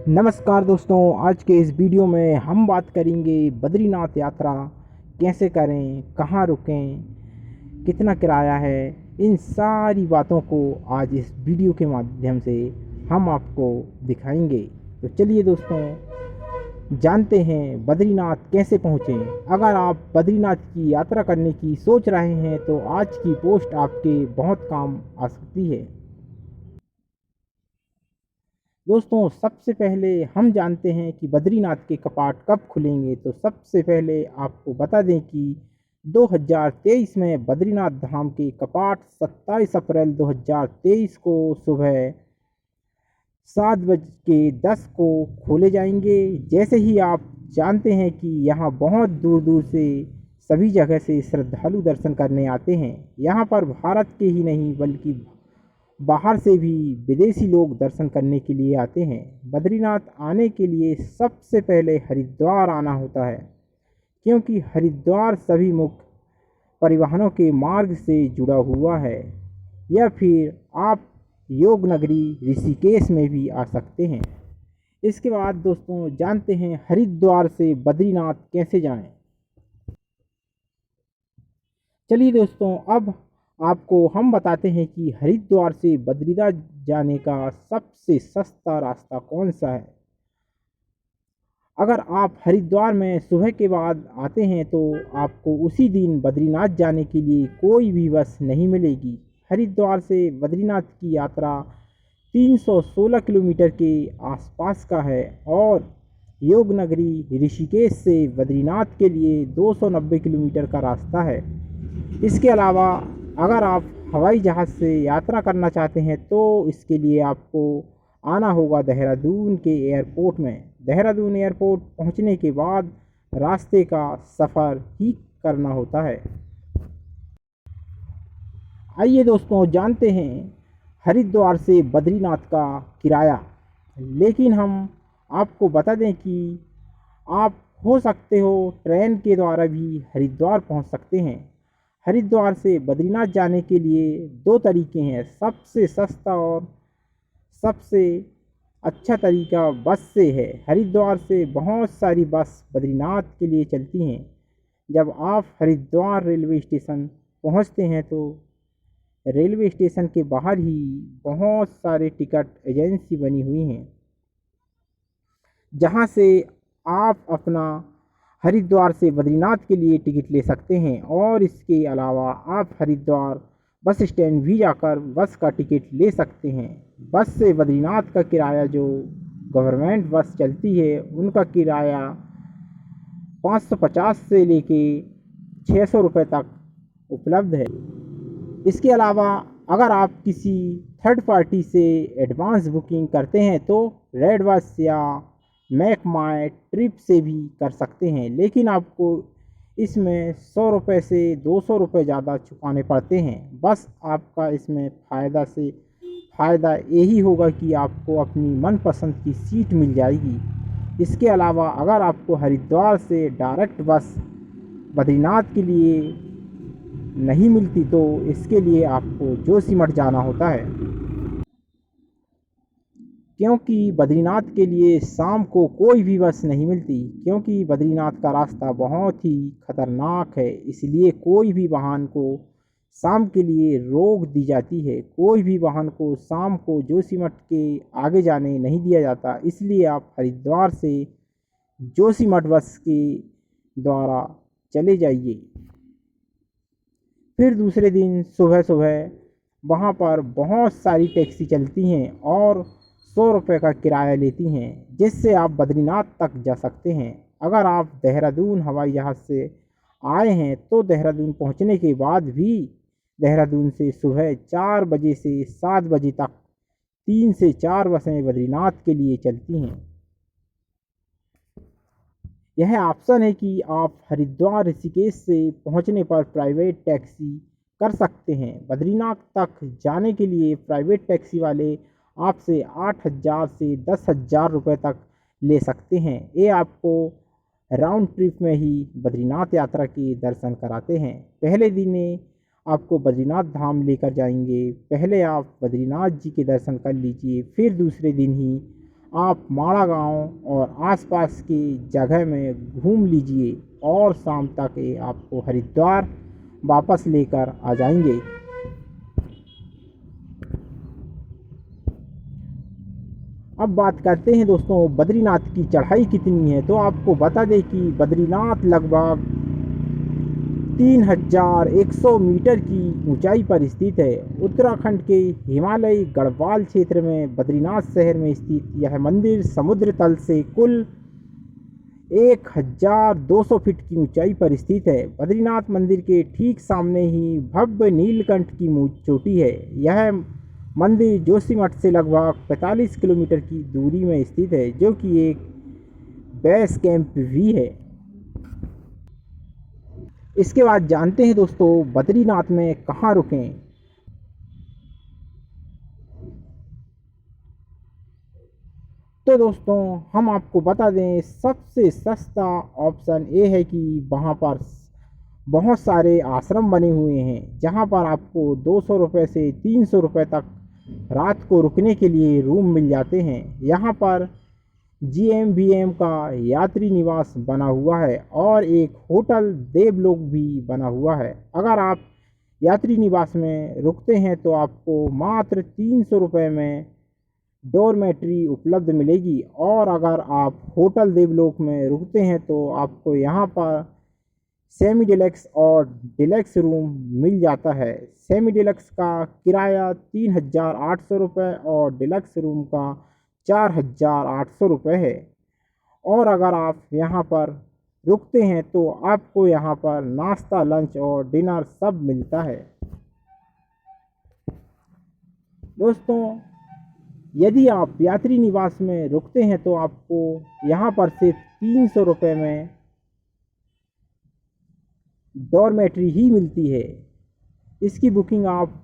नमस्कार दोस्तों, आज के इस वीडियो में हम बात करेंगे बद्रीनाथ यात्रा कैसे करें, कहाँ रुकें, कितना किराया है। इन सारी बातों को आज इस वीडियो के माध्यम से हम आपको दिखाएंगे। तो चलिए दोस्तों, जानते हैं बद्रीनाथ कैसे पहुँचें। अगर आप बद्रीनाथ की यात्रा करने की सोच रहे हैं तो आज की पोस्ट आपके बहुत काम आ सकती है। दोस्तों, सबसे पहले हम जानते हैं कि बद्रीनाथ के कपाट कब खुलेंगे। तो सबसे पहले आपको बता दें कि 2023 में बद्रीनाथ धाम के कपाट 27 अप्रैल 2023 को सुबह 7:10 को खोले जाएंगे। जैसे ही आप जानते हैं कि यहाँ बहुत दूर दूर से सभी जगह से श्रद्धालु दर्शन करने आते हैं। यहाँ पर भारत के ही नहीं बल्कि बाहर से भी विदेशी लोग दर्शन करने के लिए आते हैं। बद्रीनाथ आने के लिए सबसे पहले हरिद्वार आना होता है, क्योंकि हरिद्वार सभी मुख्य परिवहनों के मार्ग से जुड़ा हुआ है। या फिर आप योग नगरी ऋषिकेश में भी आ सकते हैं। इसके बाद दोस्तों, जानते हैं हरिद्वार से बद्रीनाथ कैसे जाएं। चलिए दोस्तों, अब आपको हम बताते हैं कि हरिद्वार से बद्रीनाथ जाने का सबसे सस्ता रास्ता कौन सा है। अगर आप हरिद्वार में सुबह के बाद आते हैं तो आपको उसी दिन बद्रीनाथ जाने के लिए कोई भी बस नहीं मिलेगी। हरिद्वार से बद्रीनाथ की यात्रा 316 किलोमीटर के आसपास का है और योग नगरी ऋषिकेश से बद्रीनाथ के लिए 290 किलोमीटर का रास्ता है। इसके अलावा अगर आप हवाई जहाज़ से यात्रा करना चाहते हैं तो इसके लिए आपको आना होगा देहरादून के एयरपोर्ट में। देहरादून एयरपोर्ट पहुंचने के बाद रास्ते का सफ़र ही करना होता है। आइए दोस्तों, जानते हैं हरिद्वार से बद्रीनाथ का किराया। लेकिन हम आपको बता दें कि आप हो सकते हो ट्रेन के द्वारा भी हरिद्वार पहुंच सकते हैं। हरिद्वार से बद्रीनाथ जाने के लिए दो तरीके हैं। सबसे सस्ता और सबसे अच्छा तरीका बस से है। हरिद्वार से बहुत सारी बस बद्रीनाथ के लिए चलती हैं। जब आप हरिद्वार रेलवे स्टेशन पहुंचते हैं तो रेलवे स्टेशन के बाहर ही बहुत सारे टिकट एजेंसी बनी हुई हैं, जहां से आप अपना हरिद्वार से बद्रीनाथ के लिए टिकट ले सकते हैं। और इसके अलावा आप हरिद्वार बस स्टैंड भी जाकर बस का टिकट ले सकते हैं। बस से बद्रीनाथ का किराया, जो गवर्नमेंट बस चलती है, उनका किराया 550 से लेके 600 रुपये तक उपलब्ध है। इसके अलावा अगर आप किसी थर्ड पार्टी से एडवांस बुकिंग करते हैं तो रेड बस या मैक माई ट्रिप से भी कर सकते हैं, लेकिन आपको इसमें 100 रुपये से 200 रुपये ज़्यादा चुकाने पड़ते हैं। बस आपका इसमें फ़ायदा यही होगा कि आपको अपनी मनपसंद की सीट मिल जाएगी। इसके अलावा अगर आपको हरिद्वार से डायरेक्ट बस बद्रीनाथ के लिए नहीं मिलती तो इसके लिए आपको जोशीमठ जाना होता है, क्योंकि बद्रीनाथ के लिए शाम को कोई भी बस नहीं मिलती। क्योंकि बद्रीनाथ का रास्ता बहुत ही खतरनाक है, इसलिए कोई भी वाहन को शाम के लिए रोक दी जाती है। कोई भी वाहन को शाम को जोशीमठ के आगे जाने नहीं दिया जाता। इसलिए आप हरिद्वार से जोशीमठ बस के द्वारा चले जाइए। फिर दूसरे दिन सुबह सुबह वहाँ पर बहुत सारी टैक्सी चलती हैं और 100 रुपये का किराया लेती हैं, जिससे आप बद्रीनाथ तक जा सकते हैं। अगर आप देहरादून हवाई जहाज़ से आए हैं तो देहरादून पहुंचने के बाद भी देहरादून से सुबह 4 बजे से 7 बजे तक 3 से 4 बसें बद्रीनाथ के लिए चलती हैं। यह ऑप्शन है कि आप हरिद्वार ऋषिकेश से पहुंचने पर प्राइवेट टैक्सी कर सकते हैं। बद्रीनाथ तक जाने के लिए प्राइवेट टैक्सी वाले आपसे 8,000 से 10,000 रुपये तक ले सकते हैं। ये आपको राउंड ट्रिप में ही बद्रीनाथ यात्रा के दर्शन कराते हैं। पहले दिन आपको बद्रीनाथ धाम लेकर जाएंगे। पहले आप बद्रीनाथ जी के दर्शन कर लीजिए, फिर दूसरे दिन ही आप माड़ा गांव और आसपास की जगह में घूम लीजिए और शाम तक ये आपको हरिद्वार वापस लेकर आ जाएंगे। अब बात करते हैं दोस्तों बद्रीनाथ की चढ़ाई कितनी है। तो आपको बता दें कि बद्रीनाथ लगभग 3100 मीटर की ऊंचाई पर स्थित है। उत्तराखंड के हिमालयी गढ़वाल क्षेत्र में बद्रीनाथ शहर में स्थित यह मंदिर समुद्र तल से कुल 1200 फीट की ऊंचाई पर स्थित है। बद्रीनाथ मंदिर के ठीक सामने ही भव्य नीलकंठ की चोटी है। यह मंदिर जोशीमठ से लगभग 45 किलोमीटर की दूरी में स्थित है, जो कि एक बेस कैंप भी है। इसके बाद जानते हैं दोस्तों बद्रीनाथ में कहाँ रुकें। तो दोस्तों हम आपको बता दें सबसे सस्ता ऑप्शन ये है कि वहाँ पर बहुत सारे आश्रम बने हुए हैं, जहाँ पर आपको 200 रुपये से 300 रुपये तक रात को रुकने के लिए रूम मिल जाते हैं। यहाँ पर GMBM का यात्री निवास बना हुआ है और एक होटल देवलोक भी बना हुआ है। अगर आप यात्री निवास में रुकते हैं तो आपको मात्र 300 रुपये में डॉर्मेट्री उपलब्ध मिलेगी, और अगर आप होटल देवलोक में रुकते हैं तो आपको यहाँ पर सेमी डिलक्स और डिलक्स रूम मिल जाता है। सेमी डिलक्स का किराया 3800 रुपये और डिलक्स रूम का 4800 रुपये है। और अगर आप यहाँ पर रुकते हैं तो आपको यहाँ पर नाश्ता, लंच और डिनर सब मिलता है। दोस्तों यदि आप यात्री निवास में रुकते हैं तो आपको यहाँ पर से 300 रुपये में डॉर्मेट्री ही मिलती है। इसकी बुकिंग आप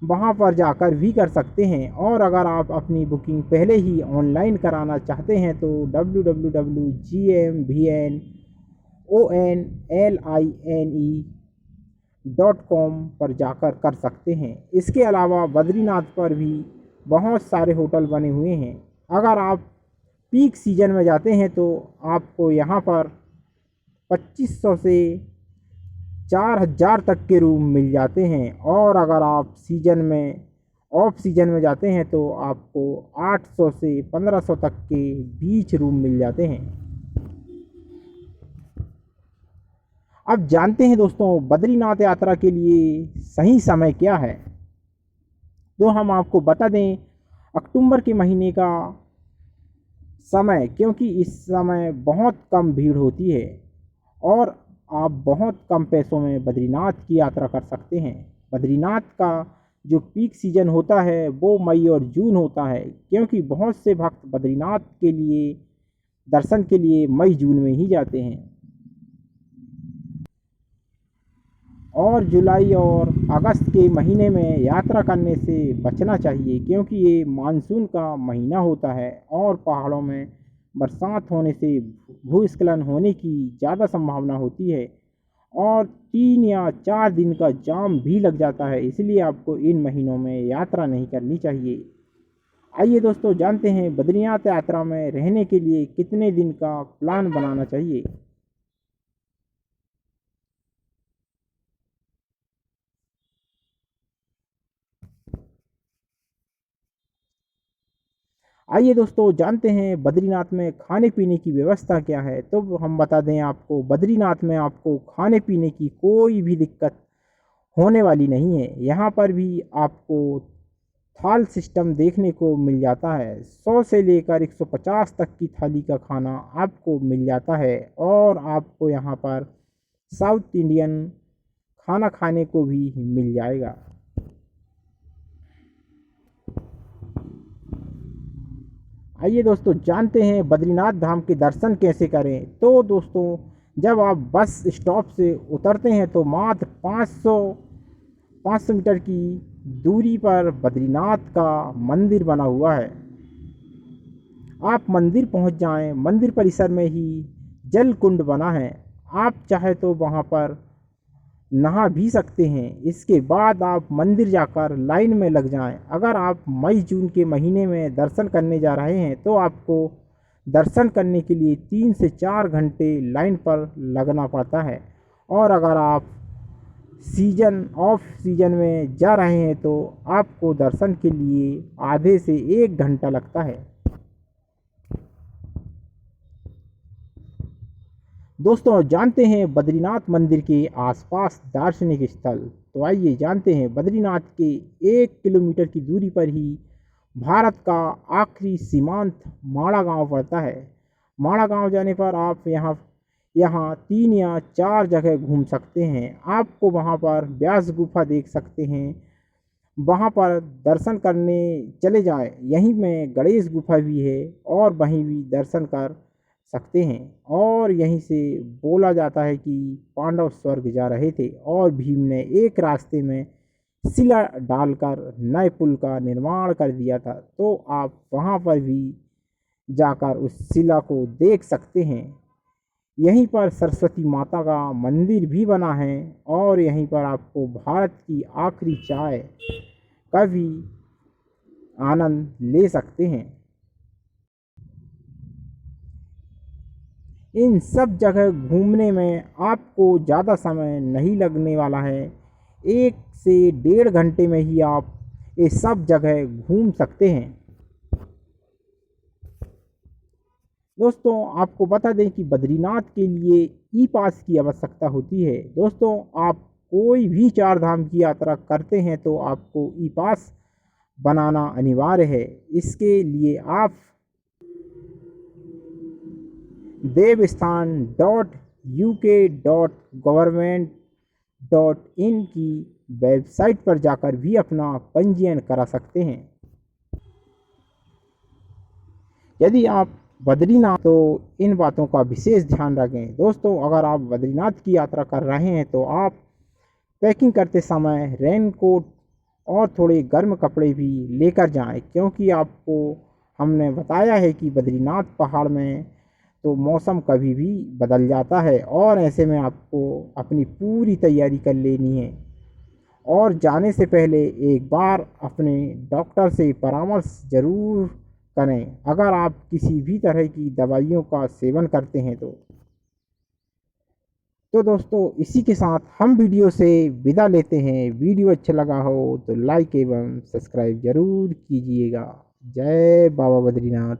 वहाँ पर जाकर भी कर सकते हैं, और अगर आप अपनी बुकिंग पहले ही ऑनलाइन कराना चाहते हैं तो www.gmbnonline.com पर जाकर कर सकते हैं। इसके अलावा बद्रीनाथ पर भी बहुत सारे होटल बने हुए हैं। अगर आप पीक सीजन में जाते हैं तो आपको यहाँ पर 2500 से 4000 तक के रूम मिल जाते हैं, और अगर आप ऑफ सीजन में जाते हैं तो आपको 800 से 1500 तक के बीच रूम मिल जाते हैं। अब जानते हैं दोस्तों बद्रीनाथ यात्रा के लिए सही समय क्या है। तो हम आपको बता दें अक्टूबर के महीने का समय, क्योंकि इस समय बहुत कम भीड़ होती है और आप बहुत कम पैसों में बद्रीनाथ की यात्रा कर सकते हैं। बद्रीनाथ का जो पीक सीजन होता है वो मई और जून होता है, क्योंकि बहुत से भक्त बद्रीनाथ के लिए दर्शन के लिए मई जून में ही जाते हैं। और जुलाई और अगस्त के महीने में यात्रा करने से बचना चाहिए, क्योंकि ये मानसून का महीना होता है और पहाड़ों में बरसात होने से भूस्खलन होने की ज़्यादा संभावना होती है, और 3 या 4 दिन का जाम भी लग जाता है। इसलिए आपको इन महीनों में यात्रा नहीं करनी चाहिए। आइए दोस्तों जानते हैं बद्रीनाथ यात्रा में रहने के लिए कितने दिन का प्लान बनाना चाहिए। आइए दोस्तों जानते हैं बद्रीनाथ में खाने पीने की व्यवस्था क्या है। तो हम बता दें आपको बद्रीनाथ में आपको खाने पीने की कोई भी दिक्कत होने वाली नहीं है। यहाँ पर भी आपको थाल सिस्टम देखने को मिल जाता है। 100 से लेकर 150 तक की थाली का खाना आपको मिल जाता है, और आपको यहाँ पर साउथ इंडियन खाना खाने को भी मिल जाएगा। आइए दोस्तों जानते हैं बद्रीनाथ धाम के दर्शन कैसे करें। तो दोस्तों जब आप बस स्टॉप से उतरते हैं तो मात्र 500 मीटर की दूरी पर बद्रीनाथ का मंदिर बना हुआ है। आप मंदिर पहुंच जाएं, मंदिर परिसर में ही जल कुंड बना है। आप चाहे तो वहां पर नहा भी सकते हैं। इसके बाद आप मंदिर जाकर लाइन में लग जाएं। अगर आप मई जून के महीने में दर्शन करने जा रहे हैं तो आपको दर्शन करने के लिए 3 से 4 घंटे लाइन पर लगना पड़ता है। और अगर आप ऑफ सीजन में जा रहे हैं तो आपको दर्शन के लिए आधे से 1 घंटा लगता है। दोस्तों, जानते हैं बद्रीनाथ मंदिर के आसपास दार्शनिक स्थल। तो आइए जानते हैं। बद्रीनाथ के 1 किलोमीटर की दूरी पर ही भारत का आखिरी सीमांत माड़ा गांव पड़ता है। माड़ा गांव जाने पर आप यहाँ 3 या 4 जगह घूम सकते हैं। आपको वहाँ पर व्यास गुफा देख सकते हैं, वहाँ पर दर्शन करने चले जाएं। यहीं में गणेश गुफा भी है और वहीं भी दर्शन कर सकते हैं। और यहीं से बोला जाता है कि पांडव स्वर्ग जा रहे थे और भीम ने एक रास्ते में शिला डालकर नए पुल का निर्माण कर दिया था। तो आप वहाँ पर भी जाकर उस शिला को देख सकते हैं। यहीं पर सरस्वती माता का मंदिर भी बना है और यहीं पर आपको भारत की आखिरी चाय का भी आनंद ले सकते हैं। इन सब जगह घूमने में आपको ज़्यादा समय नहीं लगने वाला है। 1 से 1.5 घंटे में ही आप ये सब जगह घूम सकते हैं। दोस्तों, आपको बता दें कि बद्रीनाथ के लिए ई पास की आवश्यकता होती है। दोस्तों, आप कोई भी 4 धाम की यात्रा करते हैं तो आपको ई पास बनाना अनिवार्य है। इसके लिए आप devasthan.uk.government.in की वेबसाइट पर जाकर भी अपना पंजीयन करा सकते हैं। यदि आप बद्रीनाथ तो इन बातों का विशेष ध्यान रखें। दोस्तों, अगर आप बद्रीनाथ की यात्रा कर रहे हैं तो आप पैकिंग करते समय रेनकोट और थोड़े गर्म कपड़े भी लेकर जाएं, क्योंकि आपको हमने बताया है कि बद्रीनाथ पहाड़ में तो मौसम कभी भी बदल जाता है और ऐसे में आपको अपनी पूरी तैयारी कर लेनी है। और जाने से पहले एक बार अपने डॉक्टर से परामर्श ज़रूर करें अगर आप किसी भी तरह की दवाइयों का सेवन करते हैं तो दोस्तों, इसी के साथ हम वीडियो से विदा लेते हैं। वीडियो अच्छा लगा हो तो लाइक एवं सब्सक्राइब ज़रूर कीजिएगा। जय बाबा बद्रीनाथ।